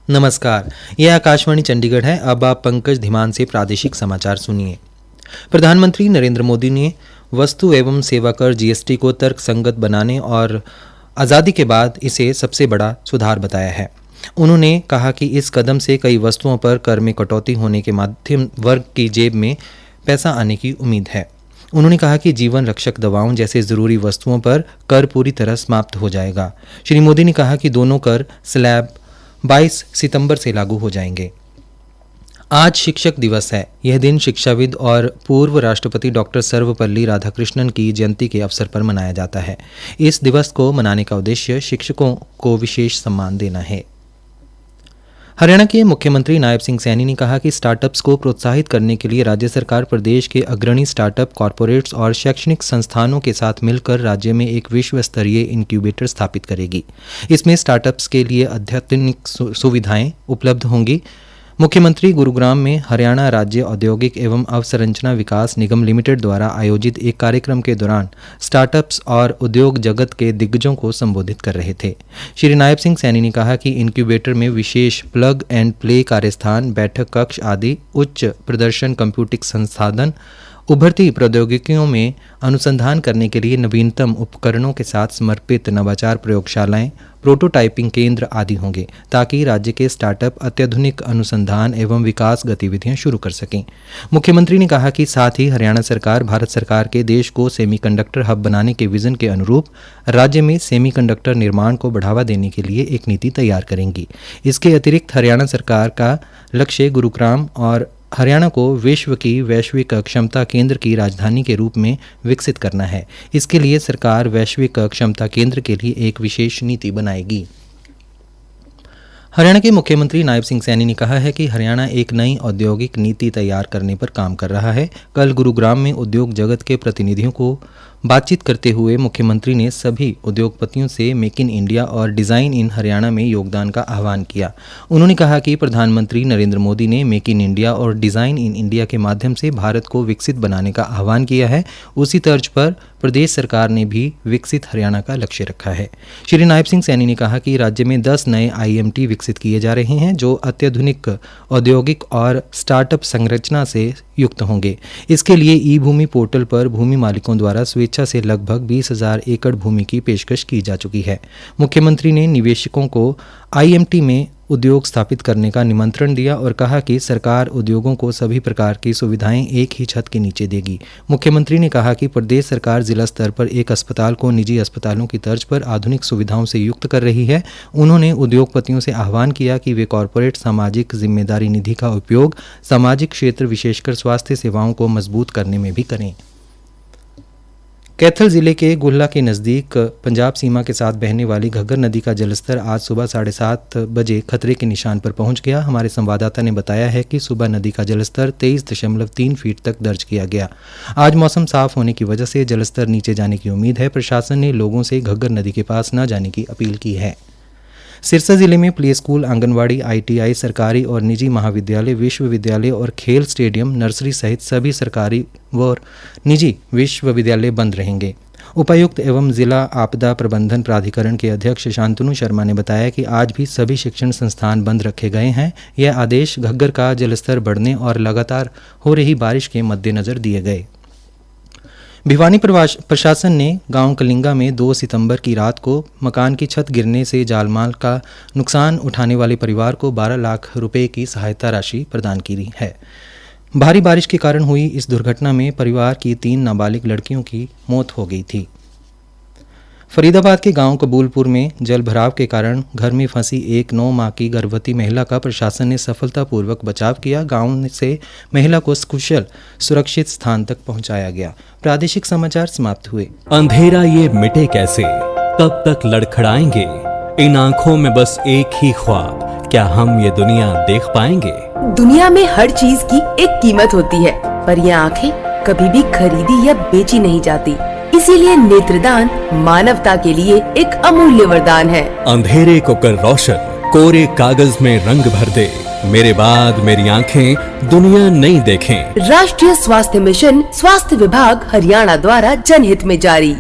नमस्कार, यह आकाशवाणी चंडीगढ़ है। अब आप पंकज धीमान से प्रादेशिक समाचार सुनिए। प्रधानमंत्री नरेंद्र मोदी ने वस्तु एवं सेवा कर जीएसटी को तर्कसंगत बनाने और आज़ादी के बाद इसे सबसे बड़ा सुधार बताया है। उन्होंने कहा कि इस कदम से कई वस्तुओं पर कर में कटौती होने के मध्यम वर्ग की जेब में पैसा आने की उम्मीद है। उन्होंने कहा कि जीवन रक्षक दवाओं जैसे ज़रूरी वस्तुओं पर कर पूरी तरह समाप्त हो जाएगा। श्री मोदी ने कहा कि दोनों कर स्लैब 22 सितंबर से लागू हो जाएंगे। आज शिक्षक दिवस है। यह दिन शिक्षाविद और पूर्व राष्ट्रपति डॉक्टर सर्वपल्ली राधाकृष्णन की जयंती के अवसर पर मनाया जाता है। इस दिवस को मनाने का उद्देश्य शिक्षकों को विशेष सम्मान देना है। हरियाणा के मुख्यमंत्री नायब सिंह सैनी ने कहा कि स्टार्टअप्स को प्रोत्साहित करने के लिए राज्य सरकार प्रदेश के अग्रणी स्टार्टअप कॉरपोरेट्स और शैक्षणिक संस्थानों के साथ मिलकर राज्य में एक विश्व स्तरीय इनक्यूबेटर स्थापित करेगी। इसमें स्टार्टअप्स के लिए अत्याधुनिक सुविधाएं उपलब्ध होंगी। मुख्यमंत्री गुरुग्राम में हरियाणा राज्य औद्योगिक एवं अवसंरचना विकास निगम लिमिटेड द्वारा आयोजित एक कार्यक्रम के दौरान स्टार्टअप्स और उद्योग जगत के दिग्गजों को संबोधित कर रहे थे। श्री नायब सिंह सैनी ने कहा कि इनक्यूबेटर में विशेष प्लग एंड प्ले कार्यस्थान, बैठक कक्ष आदि उच्च प्रदर्शन कंप्यूटिंग संसाधन, उभरती प्रौद्योगिकियों में अनुसंधान करने के लिए नवीनतम उपकरणों के साथ समर्पित नवाचार प्रयोगशालाएं, प्रोटोटाइपिंग केंद्र आदि होंगे, ताकि राज्य के स्टार्टअप अत्याधुनिक अनुसंधान एवं विकास गतिविधियां शुरू कर सकें। मुख्यमंत्री ने कहा कि साथ ही हरियाणा सरकार भारत सरकार के देश को सेमीकंडक्टर हब बनाने के विजन के अनुरूप राज्य में सेमीकंडक्टर निर्माण को बढ़ावा देने के लिए एक नीति तैयार करेंगी। इसके अतिरिक्त हरियाणा सरकार का लक्ष्य गुरुग्राम और हरियाणा को विश्व की वैश्विक क्षमता केंद्र की राजधानी के रूप में विकसित करना है। इसके लिए सरकार वैश्विक क्षमता केंद्र के लिए एक विशेष नीति बनाएगी। हरियाणा के मुख्यमंत्री नायब सिंह सैनी ने कहा है कि हरियाणा एक नई औद्योगिक नीति तैयार करने पर काम कर रहा है। कल गुरुग्राम में उद्योग जगत के प्रतिनिधियों को बातचीत करते हुए मुख्यमंत्री ने सभी उद्योगपतियों से मेक इन इंडिया और डिज़ाइन इन हरियाणा में योगदान का आह्वान किया। उन्होंने कहा कि प्रधानमंत्री नरेंद्र मोदी ने मेक इन इंडिया और डिज़ाइन इन इंडिया के माध्यम से भारत को विकसित बनाने का आह्वान किया है। उसी तर्ज पर प्रदेश सरकार ने भी विकसित हरियाणा का लक्ष्य रखा है। श्री नायब सिंह सैनी ने कहा कि राज्य में 10 नए IMT विकसित किए जा रहे हैं, जो अत्याधुनिक औद्योगिक और स्टार्टअप संरचना से युक्त होंगे। इसके लिए ई-भूमि पोर्टल पर भूमि मालिकों द्वारा स्वेच्छा से लगभग 20,000 एकड़ भूमि की पेशकश की जा चुकी है। मुख्यमंत्री ने निवेशकों को IMT में उद्योग स्थापित करने का निमंत्रण दिया और कहा कि सरकार उद्योगों को सभी प्रकार की सुविधाएं एक ही छत के नीचे देगी। मुख्यमंत्री ने कहा कि प्रदेश सरकार जिला स्तर पर एक अस्पताल को निजी अस्पतालों की तर्ज पर आधुनिक सुविधाओं से युक्त कर रही है। उन्होंने उद्योगपतियों से आह्वान किया कि वे कॉरपोरेट सामाजिक जिम्मेदारी निधि का उपयोग सामाजिक क्षेत्र विशेषकर स्वास्थ्य सेवाओं को मजबूत करने में भी करें। कैथल जिले के गुल्ला के नज़दीक पंजाब सीमा के साथ बहने वाली घग्गर नदी का जलस्तर आज सुबह 7:30 बजे खतरे के निशान पर पहुंच गया। हमारे संवाददाता ने बताया है कि सुबह नदी का जलस्तर 23.3 फीट तक दर्ज किया गया। आज मौसम साफ होने की वजह से जलस्तर नीचे जाने की उम्मीद है। प्रशासन ने लोगों से घग्गर नदी के पास न जाने की अपील की है। सिरसा जिले में प्ले स्कूल, आंगनवाड़ी, ITI, सरकारी और निजी महाविद्यालय, विश्वविद्यालय और खेल स्टेडियम, नर्सरी सहित सभी सरकारी व निजी विश्वविद्यालय बंद रहेंगे। उपायुक्त एवं जिला आपदा प्रबंधन प्राधिकरण के अध्यक्ष शांतनु शर्मा ने बताया कि आज भी सभी शिक्षण संस्थान बंद रखे गए हैं। यह आदेश घग्गर का जलस्तर बढ़ने और लगातार हो रही बारिश के मद्देनजर दिए गए। भिवानी प्रशासन ने गांव कलिंगा में 2 सितंबर की रात को मकान की छत गिरने से जालमाल का नुकसान उठाने वाले परिवार को 12 लाख रुपए की सहायता राशि प्रदान की है। भारी बारिश के कारण हुई इस दुर्घटना में परिवार की 3 नाबालिग लड़कियों की मौत हो गई थी। फरीदाबाद के गांव कबूलपुर में जल भराव के कारण घर में फंसी एक 9 माह की गर्भवती महिला का प्रशासन ने सफलतापूर्वक बचाव किया। गांव से महिला को सकुशल सुरक्षित स्थान तक पहुंचाया गया। प्रादेशिक समाचार समाप्त हुए। अंधेरा ये मिटे कैसे, कब तक लड़खड़ाएंगे, इन आंखों में बस एक ही ख्वाब, क्या हम ये दुनिया देख पाएंगे? दुनिया में हर चीज की एक कीमत होती है, पर ये आँखें कभी भी खरीदी या बेची नहीं जाती। इसीलिए नेत्रदान मानवता के लिए एक अमूल्य वरदान है। अंधेरे को कर रोशन, कोरे कागज में रंग भर दे, मेरे बाद मेरी आंखें दुनिया नहीं देखें। राष्ट्रीय स्वास्थ्य मिशन, स्वास्थ्य विभाग हरियाणा द्वारा जनहित में जारी।